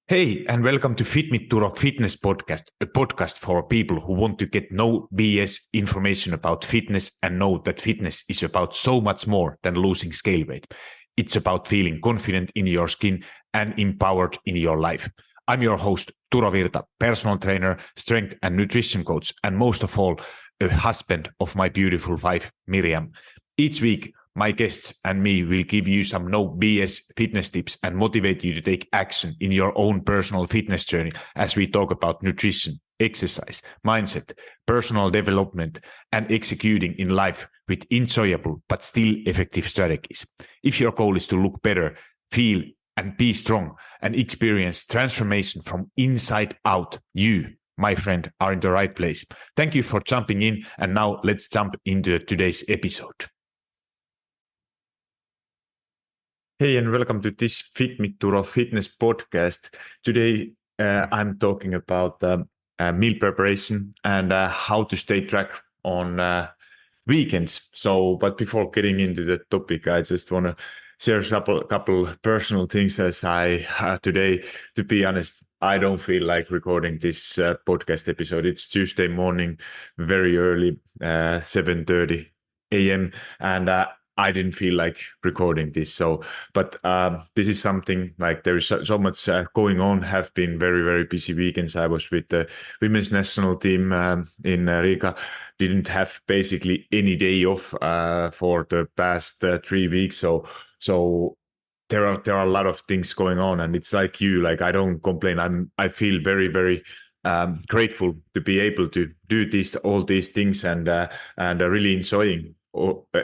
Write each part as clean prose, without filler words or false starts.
Hey, and welcome to FitMitTuro Fitness Podcast, a podcast for people who want to get no BS information about fitness and know that fitness is about so much more than losing scale weight. It's about feeling confident in your skin and empowered in your life. I'm your host, Turo Virta, personal trainer, strength and nutrition coach, and most of all, a husband of my beautiful wife, Miriam. Each week, my guests and me will give you some no BS fitness tips and motivate you to take action in your own personal fitness journey as we talk about nutrition, exercise, mindset, personal development, and executing in life with enjoyable but still effective strategies. If your goal is to look better, feel and be strong and experience transformation from inside out, you, my friend, are in the right place. Thank you for jumping in, and now let's jump into today's episode. Hey, and welcome to this FitMitTuro Fitness Podcast. Today, I'm talking about meal preparation and how to stay track on weekends. But before getting into the topic, I just want to share a couple personal things as I today. To be honest, I don't feel like recording this podcast episode. It's Tuesday morning, very early, 7:30 a.m. and I didn't feel like recording this. But this is something like there is so much going on. Have been very, very busy weekends. I was with the women's national team in Riga. Didn't have basically any day off for the past 3 weeks. So there are a lot of things going on, and it's like I don't complain. I feel very, very grateful to be able to do all these things and really enjoying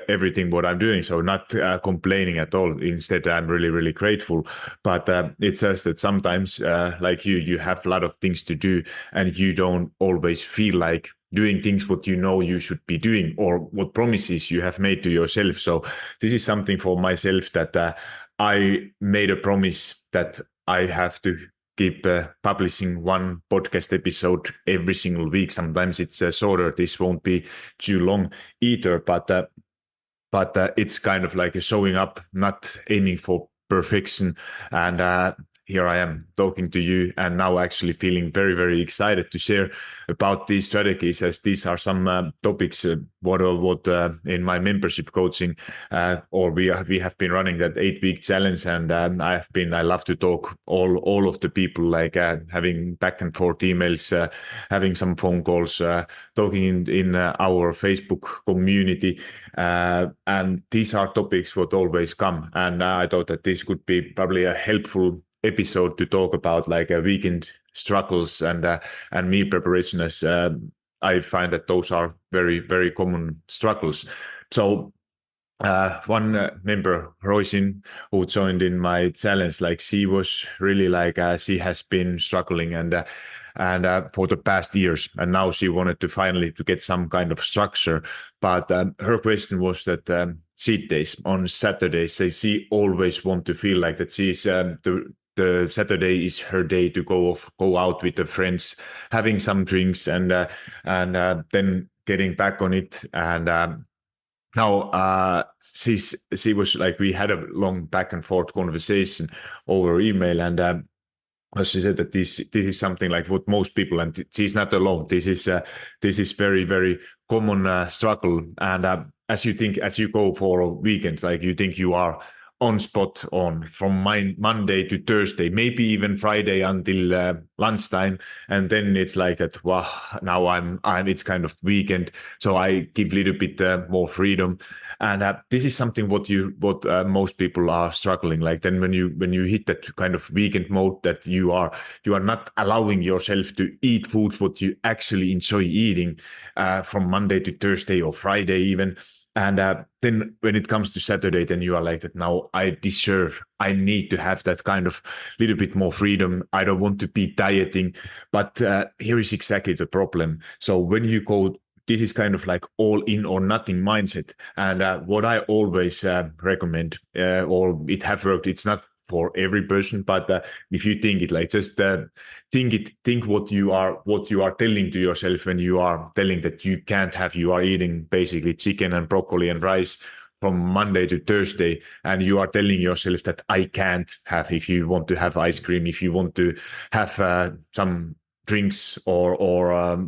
everything what I'm doing. So not complaining at all. Instead, I'm really, really grateful. But it's just that sometimes like you have a lot of things to do and you don't always feel like doing things what you know you should be doing or what promises you have made to yourself. So this is something for myself that I made a promise that I have to keep publishing one podcast episode every single week. Sometimes it's shorter. This won't be too long either, but it's kind of like a showing up, not aiming for perfection. And here I am talking to you, and now actually feeling very, very excited to share about these strategies, as these are some topics what in my membership coaching or we have been running that 8-week challenge, and I love to talk all of the people, like having back and forth emails, having some phone calls, talking in our Facebook community, and these are topics what always come, and I thought that this could be probably a helpful episode to talk about like a weekend struggles and meal preparation, as I find that those are very, very common struggles. So one member, Roisin, who joined in my challenge, like she was really like she has been struggling and for the past years, and now she wanted to finally to get some kind of structure. But her question was that cheat days on Saturdays, she always want to feel like that she's the Saturday is her day to go out with the friends, having some drinks, and then getting back on it. And now she was like, we had a long back and forth conversation over email, and she said that this is something like what most people, and she's not alone. This is very, very common struggle. And as you go for a weekend, like you think you are on spot on from Monday to Thursday, maybe even Friday until lunchtime, and then it's like that. Wow, now I'm it's kind of weekend, so I give a little bit more freedom, and this is something what most people are struggling. Like then when you hit that kind of weekend mode, that you are not allowing yourself to eat foods what you actually enjoy eating from Monday to Thursday or Friday even. And then when it comes to Saturday, then you are like that. Now I need to have that kind of little bit more freedom. I don't want to be dieting, but here is exactly the problem. So when you go, this is kind of like all in or nothing mindset. And what I always recommend, or it have worked, it's not for every person, but if you think it, like just think what you are telling to yourself when you are telling that you can't have, you are eating basically chicken and broccoli and rice from Monday to Thursday, and you are telling yourself that I can't have, if you want to have ice cream, if you want to have some drinks, or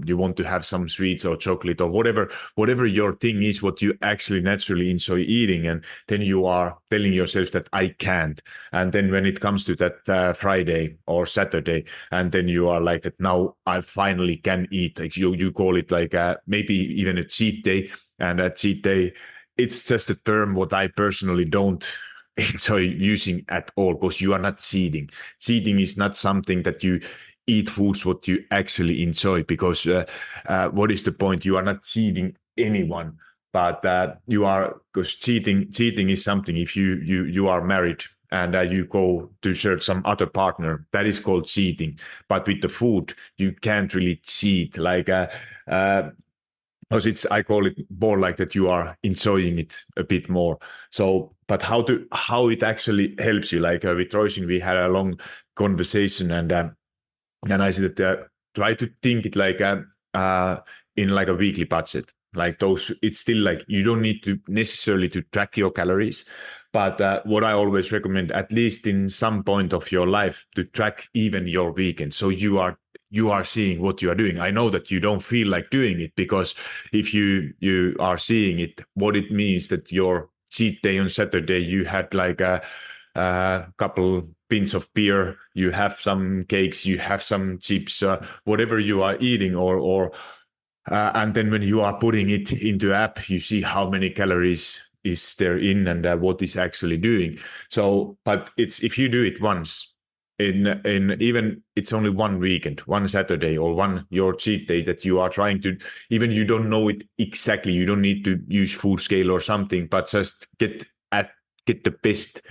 you want to have some sweets or chocolate or whatever your thing is, what you actually naturally enjoy eating, and then you are telling yourself that I can't. And then when it comes to that Friday or Saturday, and then you are like that, now I finally can eat. Like you call it like maybe even a cheat day. And a cheat day, it's just a term what I personally don't enjoy using at all, because you are not cheating. Cheating is not something that you eat foods what you actually enjoy, because what is the point? You are not cheating anyone, but you are, because cheating is something, if you are married and you go to search some other partner, that is called cheating. But with the food, you can't really cheat, like because I call it more like that you are enjoying it a bit more. So, but how it actually helps you, like with Roisin, we had a long conversation, and I said that try to think it like in like a weekly budget. Like those, it's still like you don't need to necessarily to track your calories, but what I always recommend, at least in some point of your life, to track even your weekend. So you are seeing what you are doing. I know that you don't feel like doing it, because if you are seeing it, what it means that your cheat day on Saturday, you had like a couple pints of beer, you have some cakes, you have some chips, whatever you are eating, or and then when you are putting it into app, you see how many calories is there in, and what is actually doing. So, but it's, if you do it once in even it's only one weekend, one Saturday, or one your cheat day that you are trying to, even you don't know it exactly, you don't need to use food scale or something, but just get the best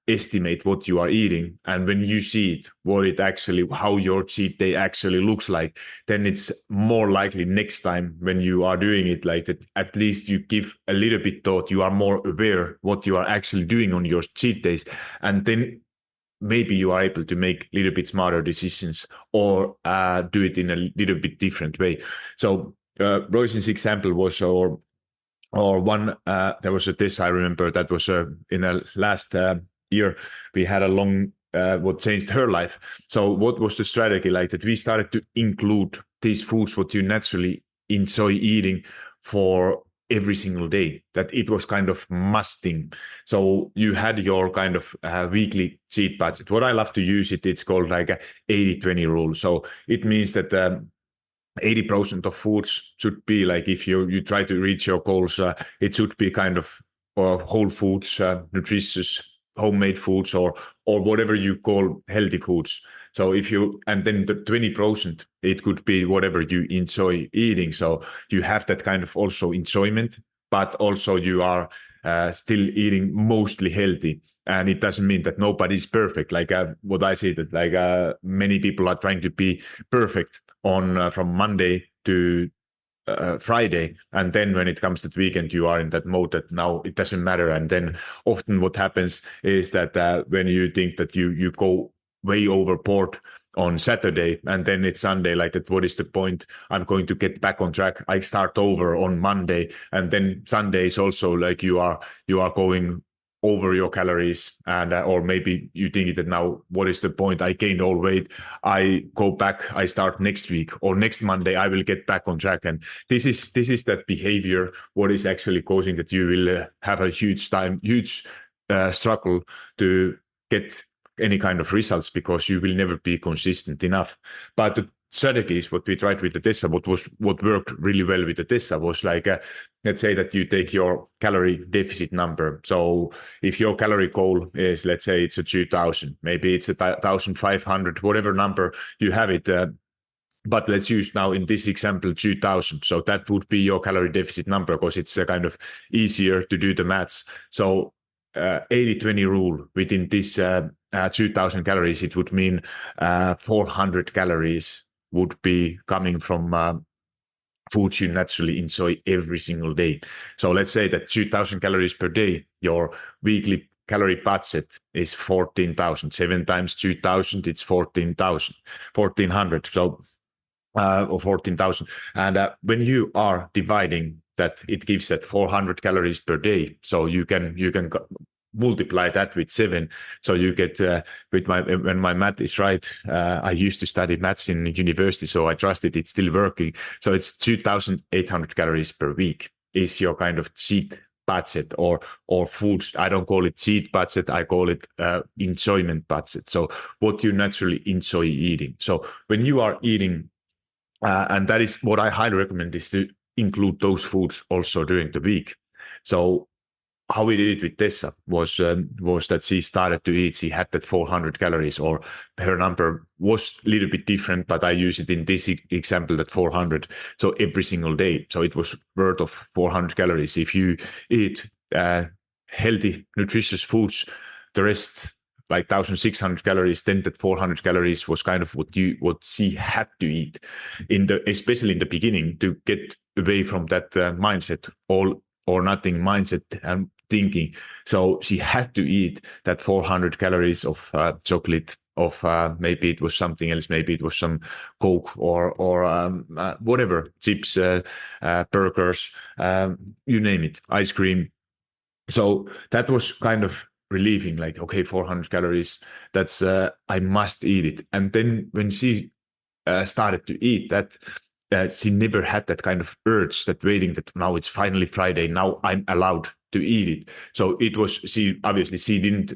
estimate what you are eating. And when you see it, what it actually, how your cheat day actually looks like, then it's more likely next time when you are doing it like that, at least you give a little bit thought, you are more aware what you are actually doing on your cheat days. And then maybe you are able to make a little bit smarter decisions, or do it in a little bit different way. So Roisin's example was, or one, there was a test I remember that was in a last year, we had a long, what changed her life. So what was the strategy like that? We started to include these foods, what you naturally enjoy eating, for every single day, that it was kind of musting. So you had your kind of weekly cheat budget. What I love to use it, it's called like a 80-20 rule. So it means that 80% of foods should be like, if you try to reach your goals, it should be kind of whole foods, nutritious homemade foods, or whatever you call healthy foods. So if you, and then the 20%, it could be whatever you enjoy eating. So you have that kind of also enjoyment, but also you are still eating mostly healthy. And it doesn't mean that nobody's perfect. Like what I say, that like many people are trying to be perfect on from Monday to Friday, and then when it comes to the weekend, you are in that mode that now it doesn't matter. And then often what happens is that when you think that you go way overboard on Saturday, and then it's Sunday, like that, what is the point? I'm going to get back on track. I start over on Monday, and then Sunday is also like you are going over your calories, and or maybe you think that now, what is the point? I gained all weight. I go back. I start next week or next Monday. I will get back on track. And this is that behavior. What is actually causing that you will have a huge struggle to get any kind of results, because you will never be consistent enough. But the strategies what we tried with the Tessa, what worked really well with the Tessa was like, let's say that you take your calorie deficit number. So if your calorie goal is, let's say it's a 2000, maybe it's a 1500, whatever number you have it. But let's use now in this example 2000. So that would be your calorie deficit number, because it's kind of easier to do the maths. So 80-20 rule within this 2000 calories, it would mean 400 calories would be coming from foods you naturally enjoy every single day. So let's say that 2000 calories per day, your weekly calorie budget is 14,000. 7 times 2000, it's 14,000, 1400. So or 14,000. And when you are dividing that it gives that 400 calories per day. So you can multiply that with 7. So you get when my math is right. I used to study maths in university, so I trusted it's still working. So it's 2,800 calories per week is your kind of cheat budget or foods. I don't call it cheat budget. I call it enjoyment budget. So what you naturally enjoy eating. So when you are eating, and that is what I highly recommend, is to include those foods also during the week. So how we did it with Tessa was that she started to eat. She had that 400 calories, or her number was a little bit different, but I use it in this example, that 400. So every single day. So it was worth of 400 calories. If you eat healthy, nutritious foods, the rest, like 1,600 calories, then that 400 calories was kind of what she had to eat especially in the beginning, to get away from that mindset, all or nothing mindset and thinking. So she had to eat that 400 calories of chocolate, of maybe it was something else, maybe it was some Coke or whatever, chips, burgers, you name it, ice cream. So that was kind of relieving, like, okay, 400 calories, that's I must eat it. And then when she started to eat that, she never had that kind of urge, that waiting, that now it's finally Friday, now I'm allowed to eat it. So it was, she didn't,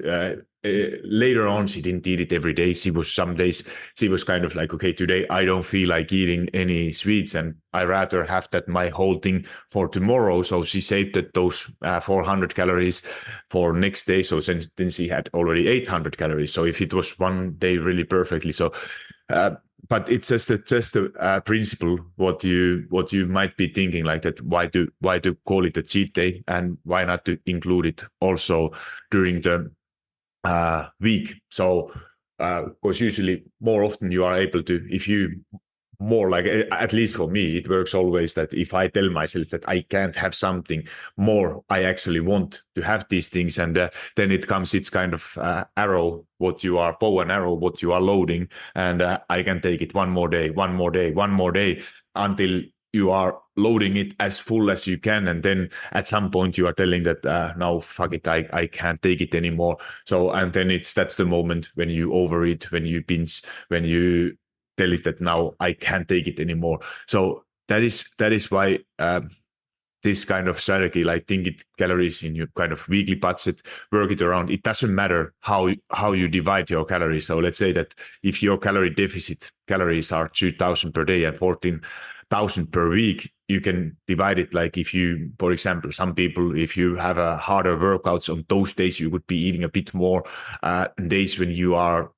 later on, she didn't eat it every day. Some days she was kind of like, okay, today I don't feel like eating any sweets, and I rather have that my whole thing for tomorrow. So she saved that those 400 calories for next day. So then she had already 800 calories. So if it was one day really perfectly, so but it's just a principle, what you might be thinking, like that, why to call it a cheat day, and why not to include it also during the week. So because usually more often you are able to, if you more like, at least for me, it works always that if I tell myself that I can't have something more, I actually want to have these things. And then it's kind of arrow, bow and arrow, what you are loading. And I can take it one more day, until you are loading it as full as you can. And then at some point you are telling that, no, fuck it, I can't take it anymore. So, and then that's the moment when you overeat, when you binge, when you tell it that now I can't take it anymore. So that is why this kind of strategy, like think it calories in your kind of weekly budget, work it around. It doesn't matter how you divide your calories. So let's say that if your calorie deficit calories are 2,000 per day and 14,000 per week, you can divide it. Like if you, for example, some people, if you have a harder workouts on those days, you would be eating a bit more. Days when you are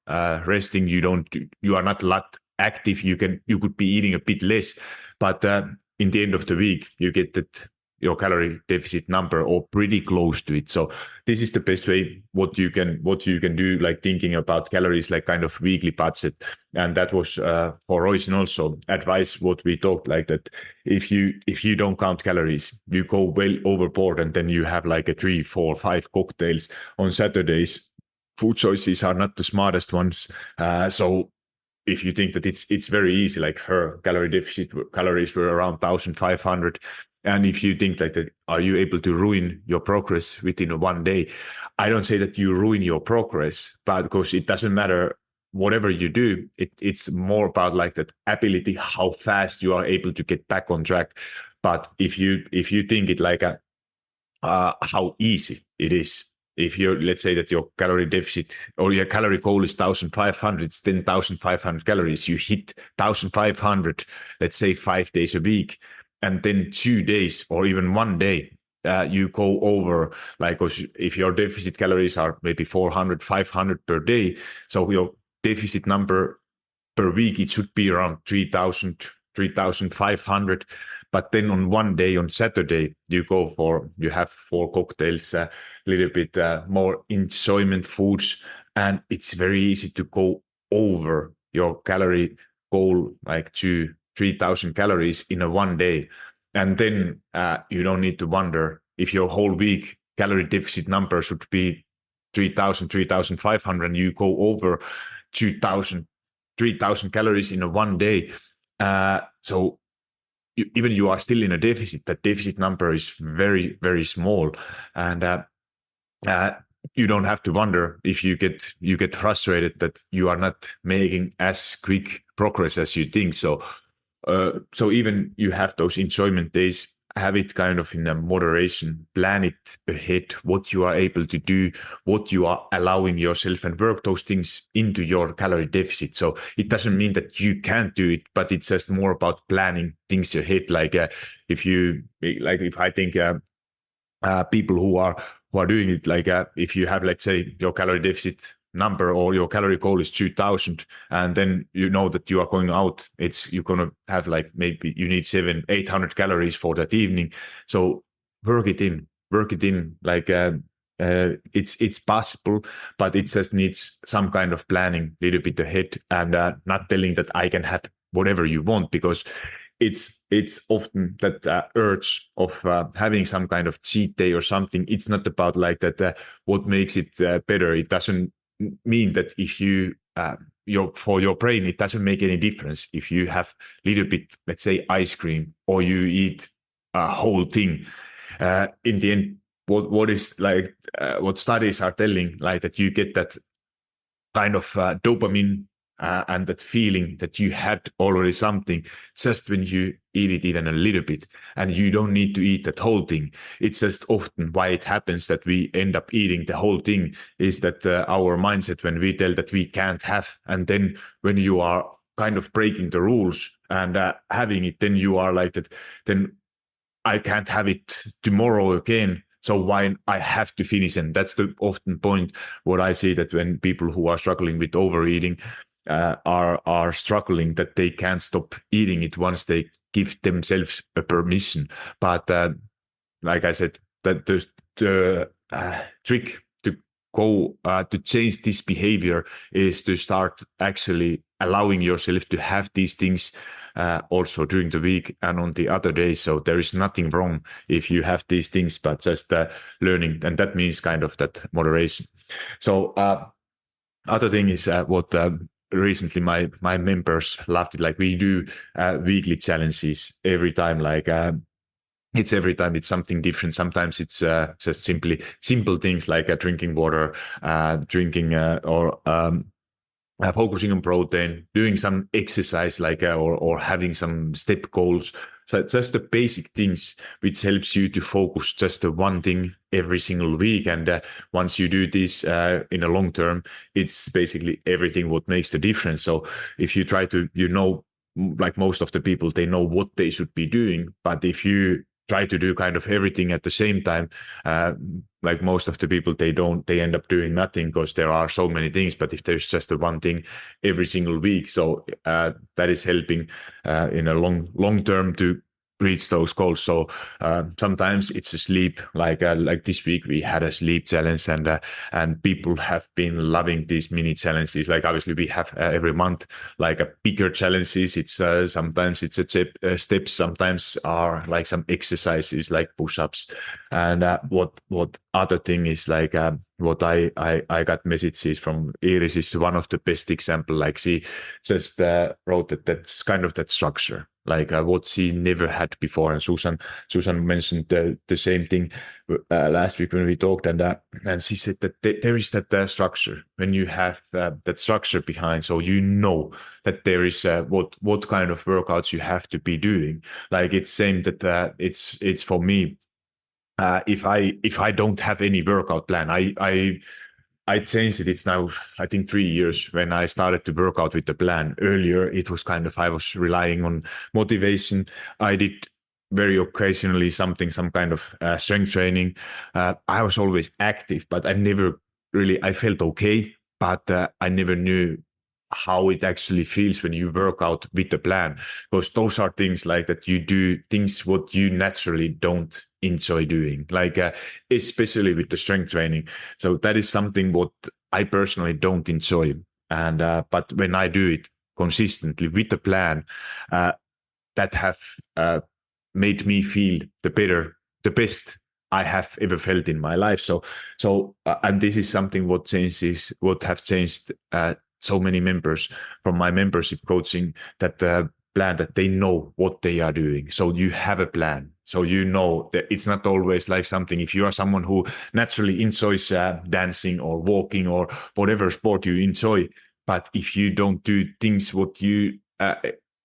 resting, you are not a lot active, you could be eating a bit less, but in the end of the week you get that your calorie deficit number or pretty close to it. So this is the best way what you can do, like thinking about calories, like kind of weekly budget. And that was for Royce also advice what we talked, like that if you don't count calories, you go well overboard, and then you have like a 3, 4, 5 cocktails on Saturdays. Food choices are not the smartest ones. So if you think that it's very easy, like her calorie deficit calories were around 1,500. And if you think like that, are you able to ruin your progress within one day? I don't say that you ruin your progress, but because it doesn't matter whatever you do, it's more about like that ability, how fast you are able to get back on track. But if you think it like how easy it is, if let's say that your calorie deficit or your calorie goal is 1,500, it's 10,500 calories. You hit 1,500, let's say 5 days a week, and then 2 days or even one day, you go over, like, if your deficit calories are maybe 400, 500 per day, so your deficit number per week, it should be around 3,000, 3,500. But then on one day, on Saturday, you have 4 cocktails, a little bit more enjoyment foods, and it's very easy to go over your calorie goal, like 3,000 calories in a one day. And then you don't need to wonder if your whole week calorie deficit number should be 3,000, 3,500, and you go over 2,000, 3,000 calories in a one day. So even you are still in a deficit, that deficit number is very, very small. And uh, you don't have to wonder if you get frustrated that you are not making as quick progress as you think. So even you have those enjoyment days, have it kind of in a moderation, plan it ahead, what you are able to do, what you are allowing yourself, and work those things into your calorie deficit. So it doesn't mean that you can't do it, but it's just more about planning things ahead. Like if I think people who are doing it, like if you have, let's say, your calorie deficit number or your calorie goal is 2000, and then you know that you are going out, you're going to have like maybe you need 700-800 calories for that evening. So work it in, like it's possible, but it just needs some kind of planning a little bit ahead, and not telling that I can have whatever you want, because it's often that urge of having some kind of cheat day or something. It's not about like that. What makes it better? It doesn't mean that if you for your brain, it doesn't make any difference if you have a little bit, let's say, ice cream, or you eat a whole thing. In the end, what is like what studies are telling, like that you get that kind of dopamine and that feeling that you had already something just when you eat it even a little bit, and you don't need to eat that whole thing. It's just often why it happens that we end up eating the whole thing is that our mindset, when we tell that we can't have, and then when you are kind of breaking the rules and having it, then you are like that, then I can't have it tomorrow again. So why I have to finish? And that's the often point what I see, that when people who are struggling with overeating are struggling, that they can't stop eating it once they give themselves a permission. But like I said, that the trick to go to change this behavior is to start actually allowing yourself to have these things also during the week and on the other days. So there is nothing wrong if you have these things, but just learning, and that means kind of that moderation. So other thing is what recently my members loved it. Like we do weekly challenges every time. Like it's every time it's something different. Sometimes it's just simply simple things like drinking water, drinking or focusing on protein, doing some exercise, like or having some step goals. So just the basic things which helps you to focus just the one thing every single week. And once you do this in a long term, it's basically everything what makes the difference. So if you try to, like most of the people, they know what they should be doing, but if you try to do kind of everything at the same time, like most of the people, they end up doing nothing because there are so many things. But if there's just the one thing every single week, so that is helping in a long term to reach those goals. So sometimes it's a sleep, like this week we had a sleep challenge, and people have been loving these mini challenges. Like obviously we have every month like a bigger challenges. It's sometimes it's a steps, sometimes are like some exercises like push-ups. And what other thing is like what I got messages from Iris is one of the best example. Like she just wrote that's kind of that structure, like what she never had before. And Susan mentioned the same thing last week when we talked, and she said that there is that structure when you have that structure behind, so you know that there is what kind of workouts you have to be doing. Like it's same that it's for me. If I don't have any workout plan, I changed it. It's now, I think, 3 years when I started to work out with the plan. Earlier, it was kind of, I was relying on motivation. I did very occasionally some kind of strength training. I was always active, but I felt okay, but I never knew how it actually feels when you work out with the plan, because those are things like that you do things what you naturally don't enjoy doing, like especially with the strength training. So that is something what I personally don't enjoy, and but when I do it consistently with the plan, that have made me feel the best I have ever felt in my life. So and this is something what have changed so many members from my membership coaching, that plan that they know what they are doing. So you have a plan. So you know that it's not always like something, if you are someone who naturally enjoys dancing or walking or whatever sport you enjoy, but if you don't do things what you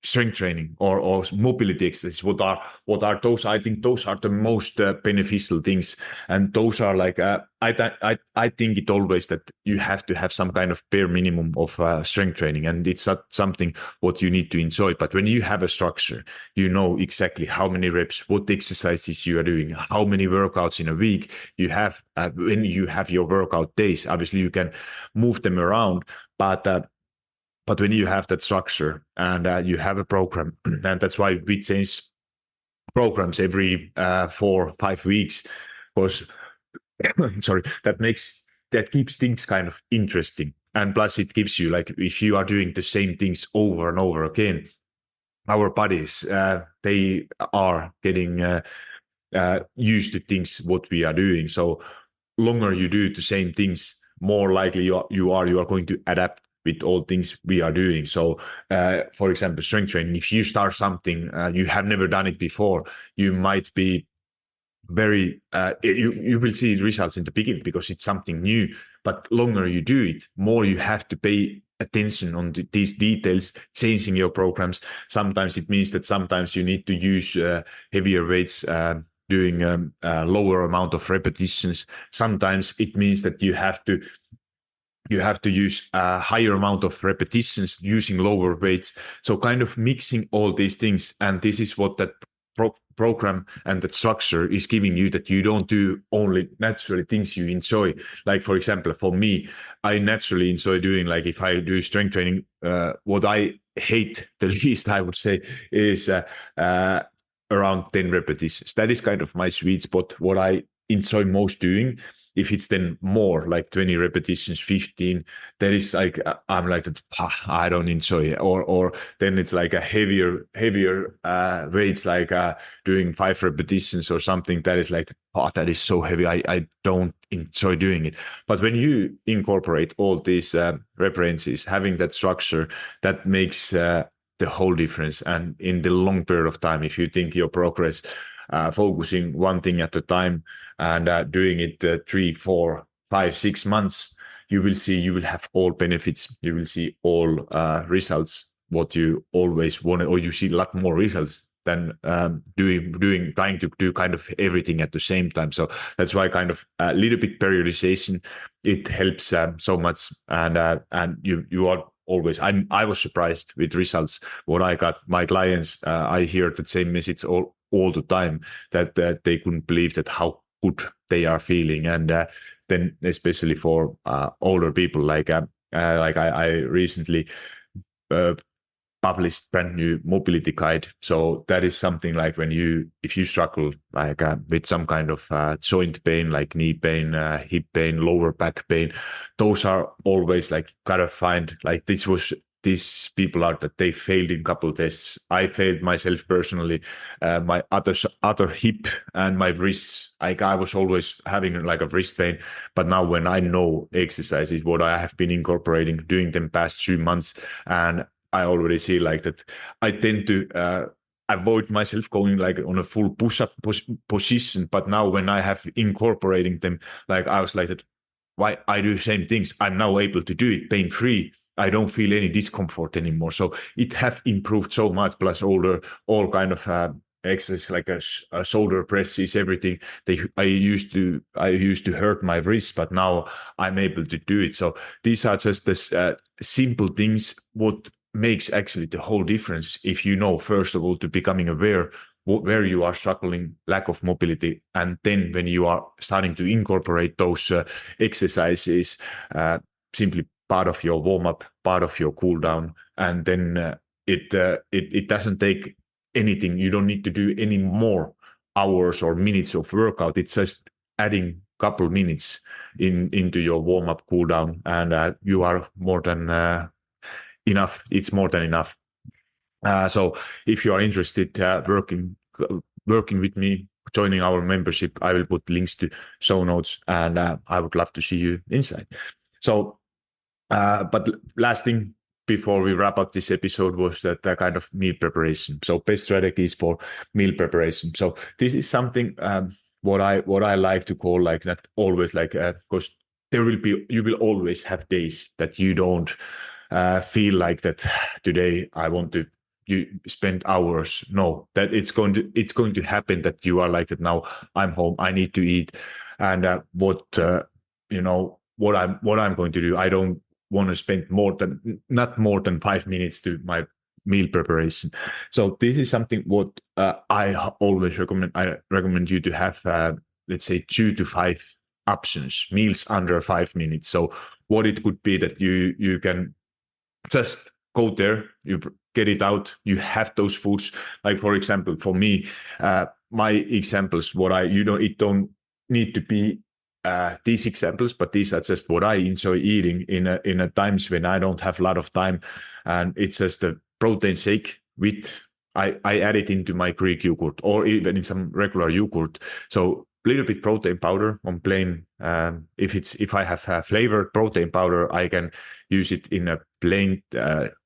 strength training or mobility exercises, what are those? I think those are the most beneficial things, and those are like I think it always that you have to have some kind of bare minimum of strength training, and it's not something what you need to enjoy. But when you have a structure, you know exactly how many reps, what exercises you are doing, how many workouts in a week you have. When you have your workout days, obviously you can move them around, but when you have that structure and you have a program, and that's why we change programs every 4 or 5 weeks, because sorry, that keeps things kind of interesting. And plus it gives you, like, if you are doing the same things over and over again, our bodies, they are getting used to things what we are doing. So longer you do the same things, more likely you are going to adapt with all things we are doing. So for example, strength training, if you start something, you have never done it before, you might be very you will see results in the beginning because it's something new, but longer you do it, more you have to pay attention on these details, changing your programs. Sometimes it means that sometimes you need to use heavier weights, doing a lower amount of repetitions. Sometimes it means that you have to use a higher amount of repetitions using lower weights. So kind of mixing all these things. And this is what that program and that structure is giving you, that you don't do only naturally things you enjoy. Like, for example, for me, I naturally enjoy doing, like, if I do strength training, what I hate the least, I would say, is around 10 repetitions. That is kind of my sweet spot, what I enjoy most doing. If it's then more like 20 repetitions, 15, that is like, I'm like, I don't enjoy it. Or then it's like a heavier weights, like doing 5 repetitions or something, that is like, that is so heavy. I don't enjoy doing it. But when you incorporate all these references, having that structure, that makes the whole difference. And in the long period of time, if you think your progress, focusing one thing at a time and doing it 3, 4, 5, 6 months, you will have all benefits. You will see all results what you always wanted, or you see a lot more results than trying to do kind of everything at the same time. So that's why kind of a little bit periodization, it helps so much. And you are always, I was surprised with results what I got. My clients, I hear the same message all the time, that they couldn't believe that how good they are feeling. And then especially for older people, like I recently published brand new mobility guide. So that is something like, if you struggle like with some kind of joint pain, like knee pain, hip pain, lower back pain, those are always like, gotta find, like, these people are that they failed in couple tests. I failed myself personally. My other hip and my wrists, like, I was always having like a wrist pain. But now when I know exercises, what I have been incorporating, doing them past 2 months, and I already see like that I tend to avoid myself going like on a full push-up position. But now when I have incorporating them, like, I was like that, why I do the same things, I'm now able to do it pain-free. I don't feel any discomfort anymore. So it have improved so much. Plus all kind of exercises like a shoulder presses, everything. I used to hurt my wrist, but now I'm able to do it. So these are just this simple things what makes actually the whole difference. If you know, first of all, to becoming aware where you are struggling, lack of mobility, and then when you are starting to incorporate those exercises, simply part of your warm up, part of your cool down, and then it doesn't take anything. You don't need to do any more hours or minutes of workout. It's just adding couple minutes into your warm up, cool down, and you are more than enough. It's more than enough. So if you are interested working with me, joining our membership, I will put links to show notes, and I would love to see you inside. So, but last thing, before we wrap up this episode was that kind of meal preparation. So best strategies for meal preparation. So this is something what I like to call like not always like because you will always have days that you don't feel like that today I want to you spend hours. No, that it's going to happen that you are like that now. I'm home. I need to eat, and what I'm going to do. I don't want to spend not more than 5 minutes to my meal preparation. So this is something what I always recommend. I recommend you to have let's say 2 to 5 options, meals under 5 minutes. So what it could be that you can just go there, you get it out, you have those foods. Like for example, for me, my examples, it don't need to be these examples, but these are just what I enjoy eating in a times when I don't have a lot of time, and it's just a protein shake with I add it into my Greek yogurt or even in some regular yogurt. So a little bit protein powder on plain. If I have flavored protein powder, I can use it in a plain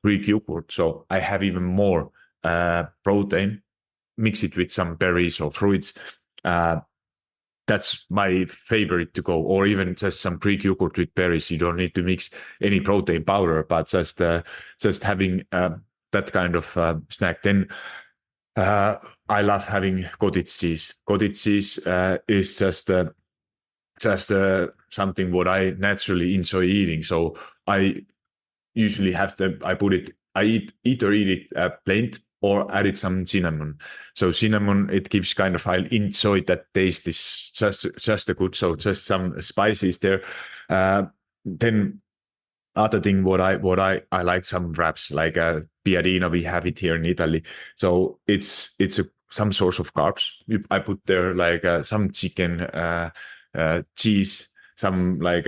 Greek yogurt. So I have even more protein. Mix it with some berries or fruits. That's my favorite to go, or even just some Greek yogurt with berries. You don't need to mix any protein powder, but just having that kind of snack. Then I love having cottage cheese. Cottage cheese is just something what I naturally enjoy eating. So I usually I either eat it plain or added some cinnamon. So cinnamon, it gives kind of, I enjoy that taste. Is just a good, so just some spices there. Then other thing, what I like some wraps like piadina. We have it here in Italy. So it's some source of carbs. I put there like some chicken, cheese, some like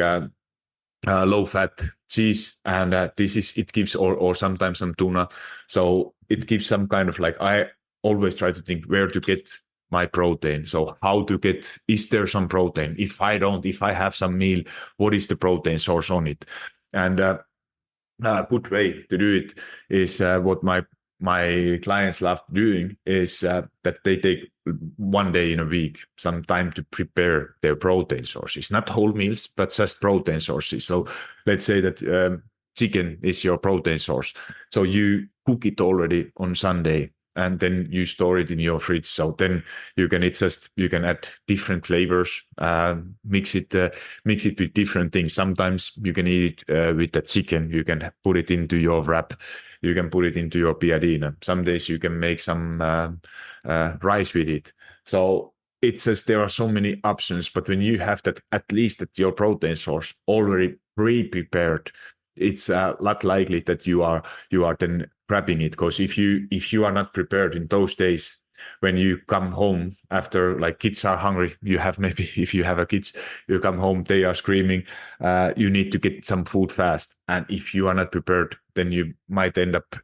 low fat cheese, and it gives or sometimes some tuna. So it gives some kind of like, I always try to think where to get my protein. So is there some protein? If I have some meal, what is the protein source on it? And a good way to do it is what my clients love doing is that they take one day in a week some time to prepare their protein sources, not whole meals, but just protein sources. So let's say that chicken is your protein source. So you cook it already on Sunday and then you store it in your fridge. So then you can add different flavors, mix it with different things. Sometimes you can eat it with the chicken. You can put it into your wrap. You can put it into your piadina. Some days you can make some rice with it. So it's just, there are so many options, but when you have that, at least that your protein source already pre-prepared, it's a lot likely that you are then grabbing it. Because if you are not prepared in those days, when you come home after, like, kids are hungry, if you have a kids, you come home, they are screaming, you need to get some food fast, and if you are not prepared, then you might end up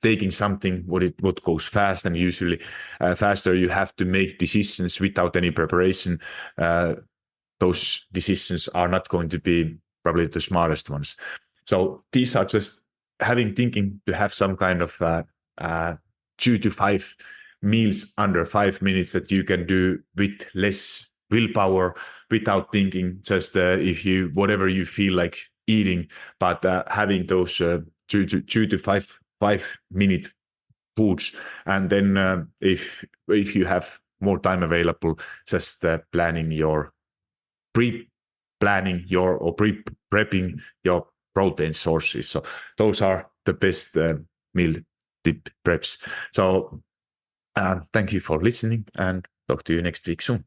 taking something what goes fast, and usually faster. You have to make decisions without any preparation. Those decisions are not going to be probably the smartest ones. So these are just thinking to have some kind of 2 to 5 meals under 5 minutes that you can do with less willpower, without thinking, just whatever you feel like eating, but having those 2 to 5 minute foods. And then if you have more time available, just pre-planning your your protein sources. So those are the best meal tip preps. So thank you for listening, and talk to you next week soon.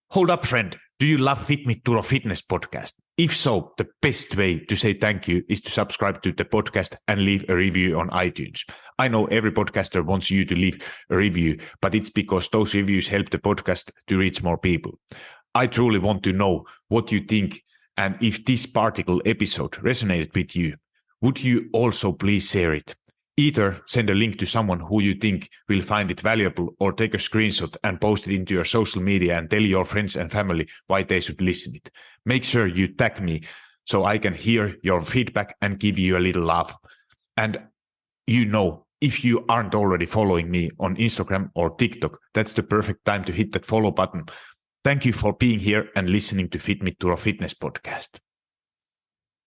Hold up, friend. Do you love FitMitTuro Fitness Podcast? If so, the best way to say thank you is to subscribe to the podcast and leave a review on iTunes. I know every podcaster wants you to leave a review, but it's because those reviews help the podcast to reach more people. I truly want to know what you think, and if this particular episode resonated with you, would you also please share it? Either send a link to someone who you think will find it valuable, or take a screenshot and post it into your social media and tell your friends and family why they should listen it. Make sure you tag me so I can hear your feedback and give you a little love. And if you aren't already following me on Instagram or TikTok, that's the perfect time to hit that follow button. Thank you for being here and listening to FitMitTuro Fitness Podcast.